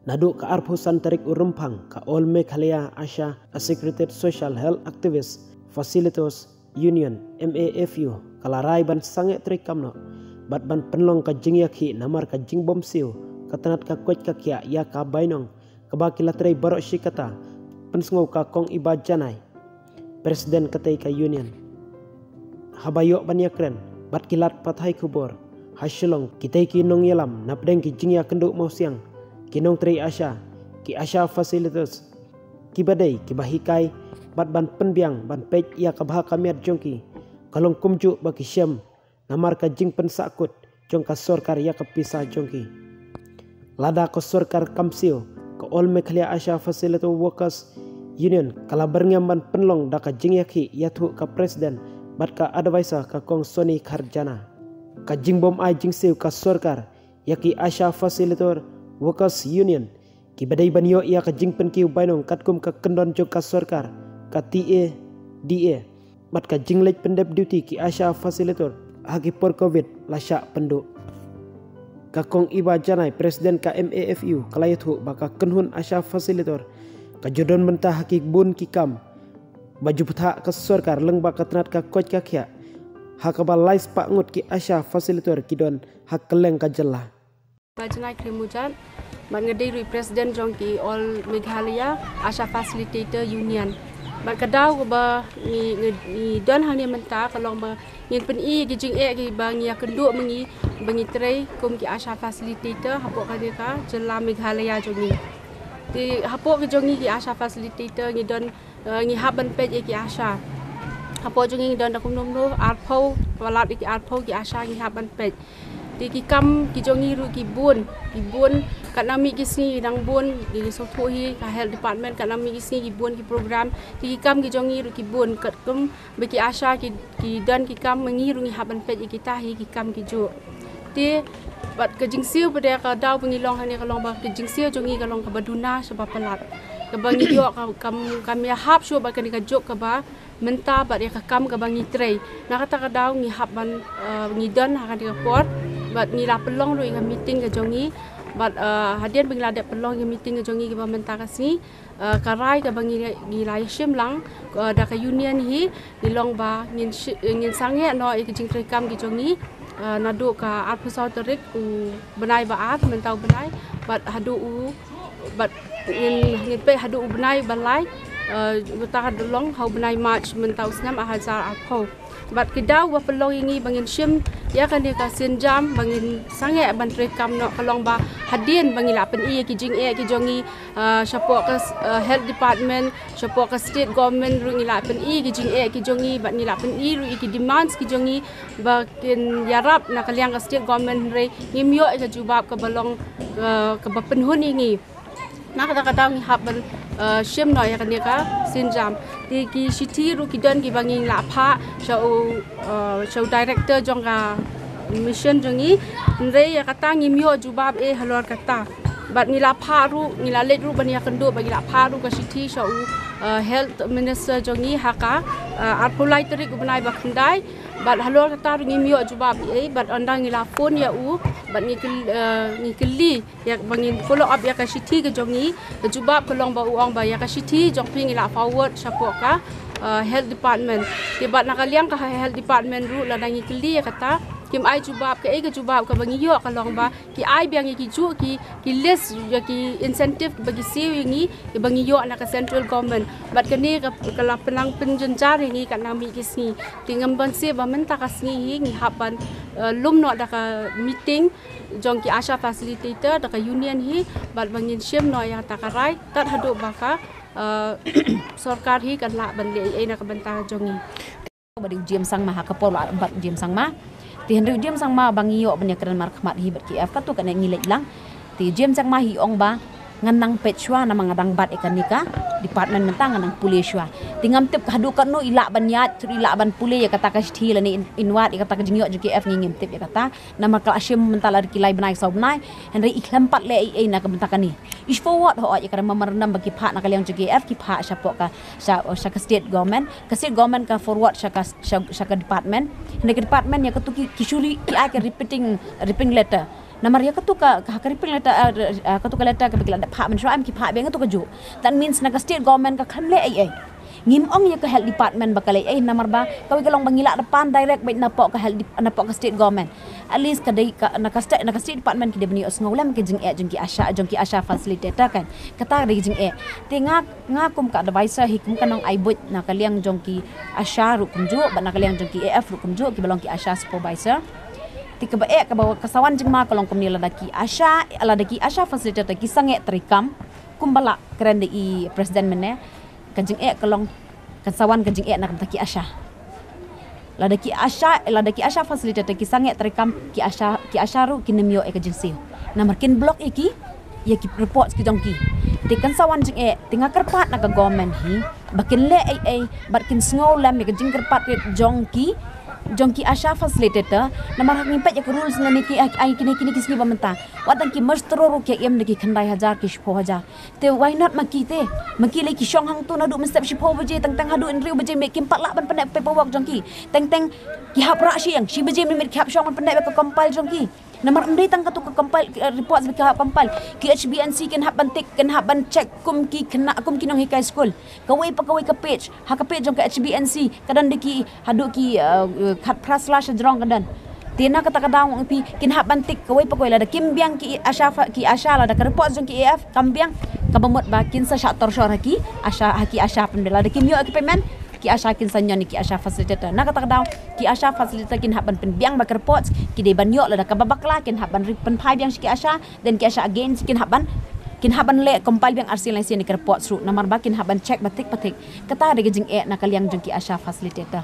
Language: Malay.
Nadu ka arpusan tarik urumpang ka All Meghalaya Asha a Secretary Social Health Activist Facilitators Union MAFU kalarai ban sange tarik kamno bat ban penlong ka jingya ki namar ka jingbom siu katanat ka kwet ka kia ya ka bainong kabakila tarai barok shikata pensngau ka kong iba janai Presiden katai ka Union habayok banyakren bat kilat pathai kubor hasilong kitai ki nong yalam napdeng ki jingya kenduk mau siang kinong tri Asha ki Asha Facilitators ki badai ki bahikai bat ban penbiang ban pej ia kabah kamiat jongki kalong kumju baki syam namar ka jing pensakut jong ka sorkar ya ka pisah jongki lada ka sorkar kamsio ka All Meghalaya Asha Facilitator Workers Union kala berngam ban penlong da ka jing yaki ya thu ka presiden bat ka advisor ka kong Soni Kharjana ka jing bom ai jing siu ka sorkar yaki Asha Facilitator Workers Union ki badai banyo ia ka jing pen kiu bainong katkum ka kendon jong ka sorkar ka DA mat ka jing lej pendep duty ki Asha Facilitator hagi por covid lasya penduk ka kong iba janai presiden ka MAFU kalayathu baka kenhun Asha Facilitator ka jodon mentah haki bun ki kam baju putha ka sorkar leng baka tenat ka koj ka khia hakaba lais pa ngut ki Asha Facilitator kidon hak keleng ka jella Bajanai Krimujan, Bangladesh Presiden Jongki All Meghalaya Asha Facilitator Union. Bagkadaw ba ni don hangni menta kalong ba ngin pen I gi jing e gi bang ya kenduk mengi bangi trei kum ki Asha Facilitator hapok ka ka jela Meghalaya jongi. Ti hapok ki jongi ki Asha Facilitator ngi don ngi haban pej ki Asha. Hapok jongi don dakum nom arpau walat ki arpau ki Asha ngi haban pej. Di kikam kijongi ru kibun kat nami kisni dang bun di sotoi ka health department kat nami kisni kibun ki program di kikam kijongi ru kibun kat kum beki Asha ki dan kikam mengi ru ngi haban pej kita hi kikam kijo ti bat ke jingsiu pada ka daw pengilong hani kalong ba ke jingsiu jongi kalong ka baduna sebab pelat ka bangi yo kam ya hap syo ba kan ka jok ka ba menta bat ya ka kam ka bangi trei nak kata ka daw ngi hap ban ngi dan akan ka port bat nila pelong ru inga meeting ke jongi bat hadian bengla de pelong inga meeting ke jongi ke pemerintah kasni karai ke bangi gilai shimlang da ka union hi dilong ba ngin sange no ke jing rekam ke jongi nadu ka arpusau terik u benai ba at mentau benai bat hadu u bat ngin pe hadu u benai balai utah dolong hau benai march mentau snam ahazar arpo bat kedaw wa pelong ingi bangin shim ya kan dia kasin jam bangin sange ban rekam no kalong ba hadien bangila pen I ki jing e ki jongi support ka health department support ka state government ru ngila pen I ki jing e ki jongi bat ngila pen I ru ki demands ki jongi ba kin yarap na kaliang ka state government re ngimyo ka jubab ka balong ka ba penhun ingi nak kata ngi haban shim no ya kan dia ka sinjam ti ki city ru ki dan ki bangin la pha show director jong ka mission jongi re ya kata ngi myo jubab e halor kata bat ngi la pha ru ngi la let ru bania kendo bagi la pha ru ka city show health minister jongi haka arpulai terik benai bakndai bat halor kata ru ngi myo jubab e bat andang ngi la phone ya u bat ngi keli ya bangin follow up ya ka city ke jongi ke jubab kelong ba uang ba ya ka city jong ping ila forward support ka health department ke bat nakaliang ka health department ru la ngi keli ya kata kim ai jubab ke jubab ka bangi yo kalong ba ki ai biang ki ju ki list ya ki incentive bagi siu ngi ke bangi yo na ka central government bat kani ka kala penang penjenjar ngi ka nami kisni tingamban si ba menta kasni ngi haban lum no da ka meeting jong ki Asha Facilitator da ka union hi bat bangin shim no ya ta karai tat hadu baka sarkar hi kan la ban le ai na ka banta jongi badi jiem sang ma ka pol bat jiem sang ma ti henry jiem sang ma bangi yo banya kran mar khmat hi bat ki af ka tu kan ngi lek lang ti jiem sang ma hi ong ba nganang pechwa na mga dangbat ikanika department mentang nganang puliswa tingam tip hadu kan no ila banyat tri ila ban puli ya kata ka sthi lani inwat ya kata ka jingyo JKF ngim tip ya kata nama kal asyim mentala kilai banai saubnai henry iklampat le ai na ka bentakani is forward ho ya karena memerendam bagi pihak nak yang JKF ki pihak sapok ka sa state government ka forward sa department henry department ya ketuki kisuli ki ai ka repeating letter Namar ya ketuka hakaripin leta ketuka leta ke bigla pak mensuam ki pak beng tu keju. That means naga state government ka khamle ai. Ngim ong ya ke health department bakal ai namar ba kawi kalong bangila depan direct baik napok ke health napok ke state government. At least kadai naga state department ki debni os ngolam ke jing jengki asha facilitator kan. Kata ri jing tinga ngakum ka advisor hikum kanong aibut na kaliang jongki asha ru kumju ba na kaliang jongki af ru kumju ki balong ki asha supervisor. Tika ba ka bawa kasawan jeng ma kalong kumni ladaki asha facilitator ki sange trikam kumbala keren di presiden mene kajeng kalong kasawan kajeng nak taki asha ladaki asha facilitator ki sange trikam ki asha ru kinemyo kajeng siu namarkin blok iki ya ki report ki jongki tikan sawan jeng tinga kerpat nak government hi bakin le batkin snow lam kajeng kerpat jongki asha facilitator namar hak ngimpat ya rules na niki ai kini kisni bamenta wadan ki mastro ru ke em niki khandai hajar ki shpo hajar te why not maki le ki shong hang tu na du mestap shpo baje tang hadu in riu baje me kim pat la ban pandai paperwork jongki teng ki hap ra siang shi baje me ki hap shong ban pandai ka compile jongki namar ndai tang ka tu ka compile reports ka compile ki HBNC ken hap ban tik ken hap ban check kum ki nong hikai school kawai ka page ha ka page jong ka HBNC kadan diki hadu ki khat prasla sjrong kadan tina kata kadang pi kin hap ban tik kawai la da kimbiang ki asha la da report jong ki AF kambiang kabamot ba kin sa syator syar ki asha pendela da kimyo ki payment ki asha kin sanyon ki asha facilitator na kata kadang ki asha facilitator kin hap ban penbiang ba reports ki de ban yo la da kababakla kin hap ban pen phai biang ki asha then ki asha again kin hap ban le compile biang RC license ni report sru namar ba kin hap ban check batik kata de jing na kaliang jong ki asha facilitator